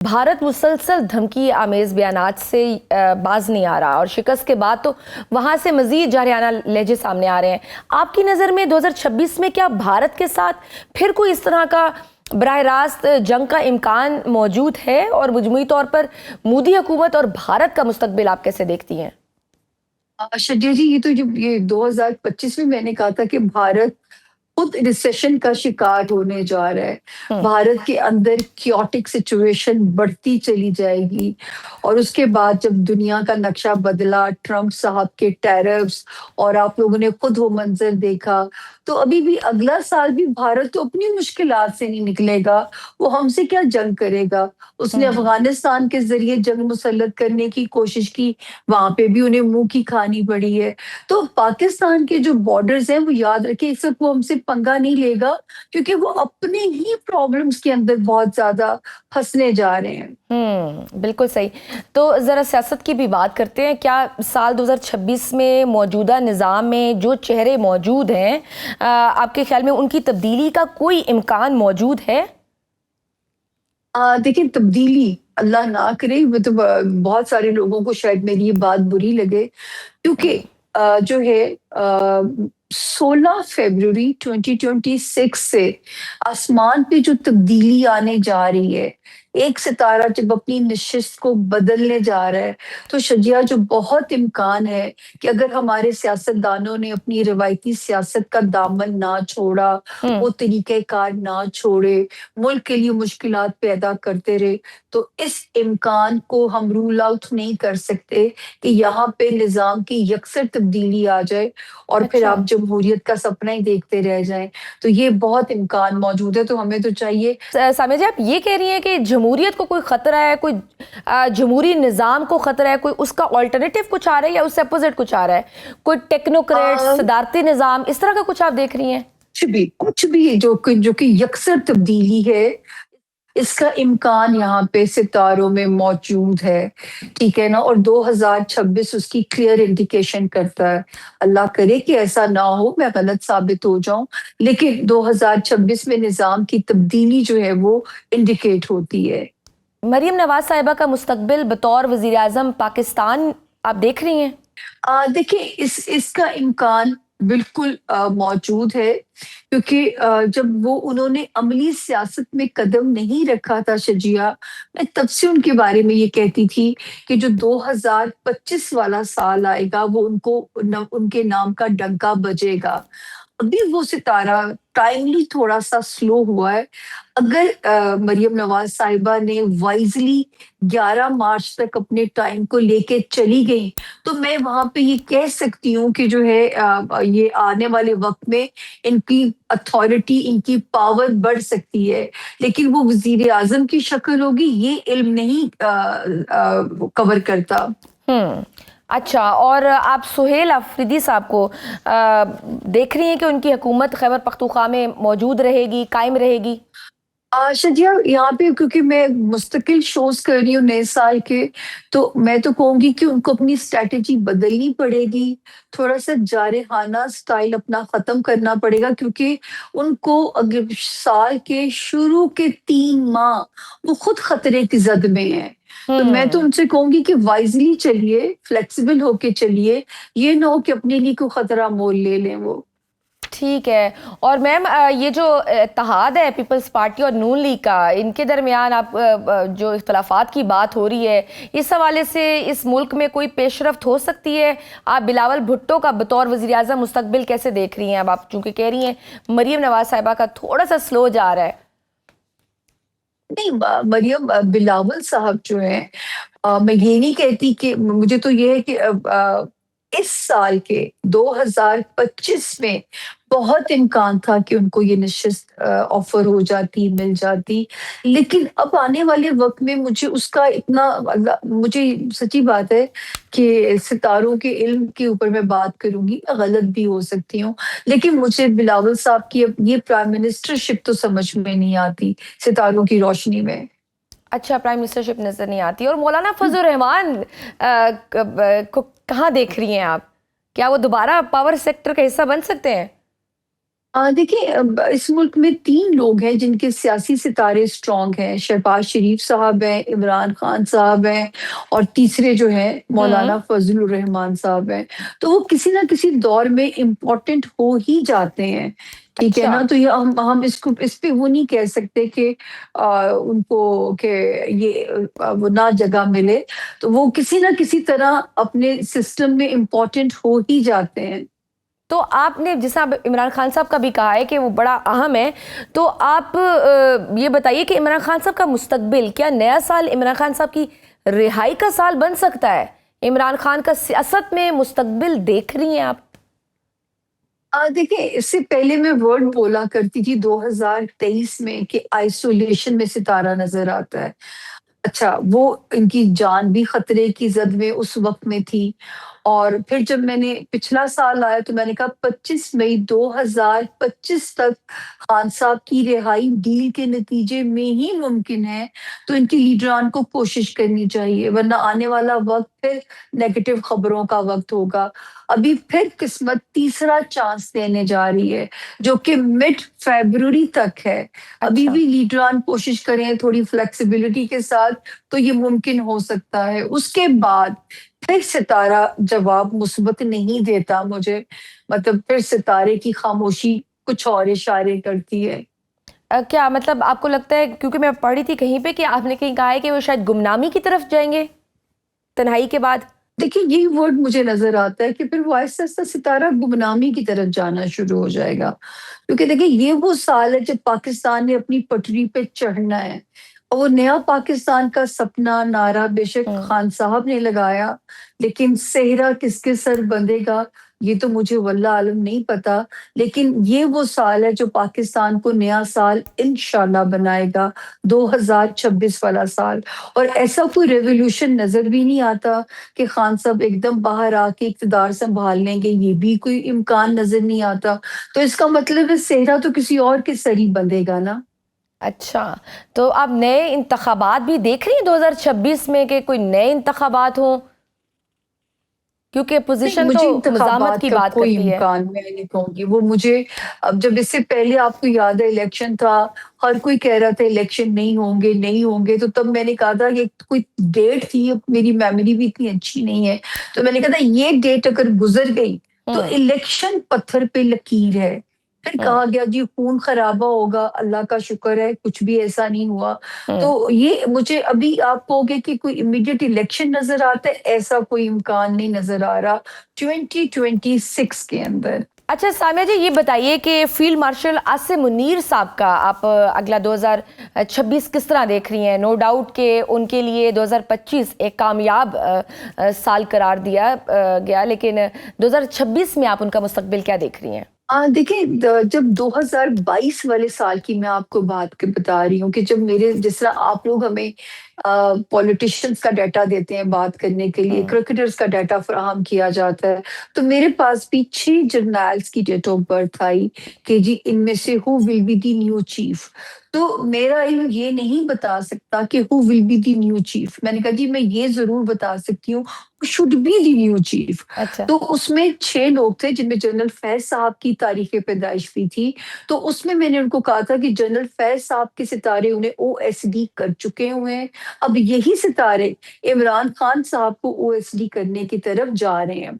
भारत मुसलसल धमकी आमेज बयानात से बाज नहीं आ रहा और शिकस्त के बाद तो वहाँ से मजीद जारहाना लहजे सामने आ रहे हैं। आपकी नज़र में 2026 में क्या भारत के साथ फिर कोई इस तरह का बराह रास्त जंग का इम्कान मौजूद है? और मजमूई तौर पर मोदी हुकूमत और भारत का मुस्तकबिल आप कैसे देखती हैं? शज्जा जी, ये तो जब ये 2025 में मैंने कहा था कि भारत खुद रिसेशन का शिकार होने जा रहा है। हम्म। भारत के अंदर क्योटिक सिचुएशन बढ़ती चली जाएगी और उसके बाद जब दुनिया का नक्शा बदला, ट्रम्प साहब के टैरिफ्स और आप लोगों ने खुद वो मंजर देखा, तो अभी भी अगला साल भी भारत तो अपनी मुश्किलात से नहीं निकलेगा। वो हमसे क्या जंग करेगा? उसने हम्म। अफगानिस्तान के जरिए जंग मुसल्लत करने की कोशिश की, वहां पे भी उन्हें मुंह की खानी पड़ी है। तो पाकिस्तान के जो बॉर्डर्स हैं वो याद रखें, इस वक्त वो हमसे पंगा नहीं लेगा क्योंकि वो अपने ही प्रॉब्लम्स के अंदर बहुत ज्यादा फंसने जा रहे हैं। बिल्कुल सही। तो ज़रा सियासत की भी बात करते हैं। क्या साल 2026 में मौजूदा निज़ाम में जो चेहरे मौजूद हैं, आपके ख्याल में उनकी तब्दीली का कोई इम्कान मौजूद है? देखिए, तब्दीली अल्लाह ना करे, वो तो बहुत सारे लोगों को शायद मेरी ये बात बुरी लगे क्योंकि जो है 16 फरवरी 2026 से आसमान पे जो तब्दीली आने जा रही है, एक सितारा जब अपनी नशिस्त को बदलने जा रहा है, तो शजिया जो बहुत इम्कान है कि अगर हमारे सियासतदानों ने अपनी रवायती सियासत का दामन ना छोड़ा, हम्म। वो तरीक़ेकार ना छोड़े, मुल्क के लिए मुश्किलात पैदा करते रहे, तो इस इम्कान को हम रूल आउट नहीं कर सकते कि यहाँ पे निज़ाम की यकसर तब्दीली आ जाए और फिर अच्छा। आप जमहूरियत का सपना ही देखते रह जाएं। तो ये बहुत इम्कान मौजूद है, तो हमें तो चाहिए। सामिया जी, आप ये कह रही हैं कि जमहूरियत को कोई खतरा है, कोई जमहूरी निज़ाम को खतरा है, कोई उसका ऑल्टरनेटिव कुछ आ रहा है या उससे अपोजिट कुछ आ रहा है? कोई टेक्नोक्रेट आ, सदारती निज़ाम इस तरह का कुछ आप देख रही हैं? कुछ भी जो कि यकसर तब्दीली है, इसका इम्कान यहाँ पे सितारों में मौजूद है, ठीक है ना? और 2026 उसकी क्लियर इंडिकेशन करता है। अल्लाह करे कि ऐसा ना हो, मैं गलत साबित हो जाऊं, लेकिन 2026 में निज़ाम की तब्दीली जो है वो इंडिकेट होती है। मरीम नवाज साहिबा का मुस्तकबिल बतौर वज़ीर आज़म पाकिस्तान आप देख रही हैं? देखिए, इसका इम्कान बिल्कुल मौजूद है क्योंकि जब वो उन्होंने अमली सियासत में कदम नहीं रखा था शजिया, मैं तब से उनके बारे में ये कहती थी कि जो 2025 वाला साल आएगा वो उनके नाम का डंका बजेगा। अभी वो सितारा टाइमली थोड़ा सा स्लो हुआ है। अगर मरियम नवाज साहिबा ने वाइजली 11 मार्च तक अपने टाइम को लेके चली गई, तो मैं वहां पे ये कह सकती हूँ कि जो है ये आने वाले वक्त में इनकी अथॉरिटी, इनकी पावर बढ़ सकती है। लेकिन वो वजीर आजम की शक्ल होगी, ये इल्म नहीं कवर करता। हम्म। अच्छा, और आप सुहेल अफरीदी साहब को देख रही हैं कि उनकी हुकूमत खैबर पख्तूनख्वा में मौजूद रहेगी, कायम रहेगी? शजिया, यहाँ पे क्योंकि मैं मुस्तकिल शोज कर रही हूँ नए साल के, तो मैं तो कहूंगी कि उनको अपनी स्ट्रैटेजी बदलनी पड़ेगी। थोड़ा सा जारहाना स्टाइल अपना खत्म करना पड़ेगा क्योंकि उनको अगर साल के शुरू के 3 माह वो खुद खतरे की जद में है। तो मैं तो हम्म। उनसे कहूंगी कि वाइजली चलिए, फ्लेक्सिबल होके चलिए, ये ना हो कि अपने लिए कोई खतरा मोल ले लें वो। ठीक है। और मैम, ये जो इत्तेहाद है पीपल्स पार्टी और नून लीग का, इनके दरमियान आप जो इख्तलाफात की बात हो रही है, इस हवाले से इस मुल्क में कोई पेशरफ्त हो सकती है? आप बिलावल भुट्टो का बतौर वज़ीर आज़म मुस्तकबिल कैसे देख रही हैं? अब आप चूंकि कह रही हैं मरीम नवाज साहिबा का थोड़ा सा स्लो जा रहा है। नहीं, मरियम बिलावल साहब जो है, मैं ये नहीं कहती कि मुझे तो ये है कि इस साल के 2025 में बहुत इम्कान था कि उनको ये नशिस्त ऑफर हो जाती, मिल जाती। लेकिन अब आने वाले वक्त में मुझे उसका इतना मुझे सच्ची बात है कि सितारों के इल्म के ऊपर मैं बात करूंगी, मैं गलत भी हो सकती हूँ, लेकिन मुझे बिलावल साहब की अब ये प्राइम मिनिस्टरशिप तो समझ में नहीं आती सितारों की रोशनी में। अच्छा, प्राइम मिनिस्टरशिप नजर नहीं आती। और मौलाना फजल रहमान को कहाँ देख रही हैं आप? क्या वो दोबारा पावर सेक्टर का हिस्सा बन सकते हैं? دیکھیے اس ملک میں 3 لوگ ہیں جن کے سیاسی ستارے اسٹرانگ ہیں، شہباز شریف صاحب ہیں، عمران خان صاحب ہیں، اور تیسرے جو ہیں ہوں مولانا فضل الرحمان صاحب ہیں۔ تو وہ کسی نہ کسی دور میں امپورٹنٹ ہو ہی جاتے ہیں، ٹھیک ہے اچھا نا؟ تو یہ ہم اس پہ وہ نہیں کہہ سکتے کہ ان کو کہ یہ وہ نہ جگہ ملے، تو وہ کسی نہ کسی طرح اپنے سسٹم میں امپورٹنٹ ہو ہی جاتے ہیں۔ تو آپ نے جیسا عمران خان صاحب کا بھی کہا ہے کہ وہ بڑا اہم ہے، تو آپ یہ بتائیے کہ عمران خان صاحب کا مستقبل، کیا نیا سال عمران خان صاحب کی رہائی کا سال بن سکتا ہے؟ عمران خان کا سیاست میں مستقبل دیکھ رہی ہیں آپ؟ دیکھیں، اس سے پہلے میں ورڈ بولا کرتی تھی 2023 میں کہ آئسولیشن میں ستارہ نظر آتا ہے۔ اچھا، وہ ان کی جان بھی خطرے کی زد میں اس وقت میں تھی، اور پھر جب میں نے پچھلا سال آیا تو میں نے کہا 25 مئی 2025 تک خان صاحب کی رہائی ڈیل کے نتیجے میں ہی ممکن ہے، تو ان کے لیڈران کو کوشش کرنی چاہیے، ورنہ آنے والا وقت پھر نیگیٹو خبروں کا وقت ہوگا۔ ابھی پھر قسمت تیسرا چانس دینے جا رہی ہے، جو کہ مڈ فیبروری تک ہے۔ ابھی اچھا بھی لیڈران کوشش کریں تھوڑی فلیکسیبلٹی کے ساتھ تو یہ ممکن ہو سکتا ہے۔ اس کے بعد پھر ستارہ جواب مثبت نہیں دیتا مجھے، مطلب پھر ستارے کی خاموشی کچھ اور اشارے کرتی ہے۔ کیا مطلب آپ کو لگتا ہے، کیونکہ میں پڑھ رہی تھی کہیں پہ کہ آپ نے کہیں کہا ہے کہ وہ شاید گمنامی کی طرف جائیں گے تنہائی کے بعد؟ دیکھیے، یہی ورڈ مجھے نظر آتا ہے کہ پھر وہ آہستہ آہستہ ستارہ گمنامی کی طرف جانا شروع ہو جائے گا، کیونکہ دیکھیے یہ وہ سال ہے جب پاکستان نے اپنی پٹری پہ چڑھنا ہے، اور وہ نیا پاکستان کا سپنا نعرہ بے شک ہوں خان صاحب نے لگایا، لیکن صحرا کس کے سر بندھے گا یہ تو مجھے واللہ عالم نہیں پتا، لیکن یہ وہ سال ہے جو پاکستان کو نیا سال انشاءاللہ بنائے گا، 2026 والا سال۔ اور ایسا کوئی ریولوشن نظر بھی نہیں آتا کہ خان صاحب ایک دم باہر آ کے اقتدار سنبھال لیں گے، یہ بھی کوئی امکان نظر نہیں آتا، تو اس کا مطلب ہے صحرا تو کسی اور کے سر ہی بندھے گا نا۔ اچھا، تو آپ نئے انتخابات بھی دیکھ رہی ہیں 2026 میں، کہ کوئی نئے انتخابات ہوں؟ کیونکہ نہیں، اپوزیشن تو مجھے مزاحمت انتخابات کی کا بات کوئی کرتی ہے۔ امکان میں نہیں کہوں گی، وہ مجھے اب جب اس سے پہلے آپ کو یاد ہے الیکشن تھا، ہر کوئی کہہ رہا تھا الیکشن نہیں ہوں گے نہیں ہوں گے، تو تب میں نے کہا تھا کہ کوئی ڈیٹ تھی، اب میری میموری بھی اتنی اچھی نہیں ہے، تو میں نے کہا تھا یہ ڈیٹ اگر گزر گئی تو ہوں الیکشن پتھر پہ لکیر ہے۔ پھر ہوں کہا گیا جی خون خرابہ ہوگا، اللہ کا شکر ہے کچھ بھی ایسا نہیں ہوا۔ ہوں تو یہ مجھے ابھی آپ کہو گے کہ کوئی امیڈیٹ الیکشن نظر آتا ہے، ایسا کوئی امکان نہیں نظر آ رہا 2026 کے اندر۔ اچھا سامیہ جی، یہ بتائیے کہ فیلڈ مارشل عاصم منیر صاحب کا آپ اگلا 2026 کس طرح دیکھ رہی ہیں؟ نو ڈاؤٹ کہ ان کے لیے 2025 ایک کامیاب سال قرار دیا گیا، لیکن 2026 میں آپ ان کا مستقبل کیا دیکھ رہی ہیں؟ دیکھیں، جب 2022 والے سال کی میں آپ کو بات بتا رہی ہوں کہ جب میرے جس طرح آپ لوگ ہمیں پولیٹیشینز کا ڈیٹا دیتے ہیں بات کرنے کے لیے، ہوں کرکٹرز کا ڈیٹا فراہم کیا جاتا ہے، تو میرے پاس بھی 6 جرنیلز کی ڈیٹ آف برتھ آئی کہ جی ان میں سے who will be the new chief. تو میرا علم یہ نہیں بتا سکتا کہ who will be the new chief, میں نے کہا جی میں یہ ضرور بتا سکتی ہوں should be the new chief. اچھا تو اس میں 6 لوگ تھے جن میں جنرل فیض صاحب کی تاریخ پیدائش بھی تھی، تو اس میں نے ان کو کہا تھا کہ جنرل فیض صاحب کے ستارے انہیں او ایس ڈی کر چکے ہوئے ہیں، اب یہی ستارے عمران خان صاحب کو او ایس ڈی کرنے کی طرف جا رہے ہیں۔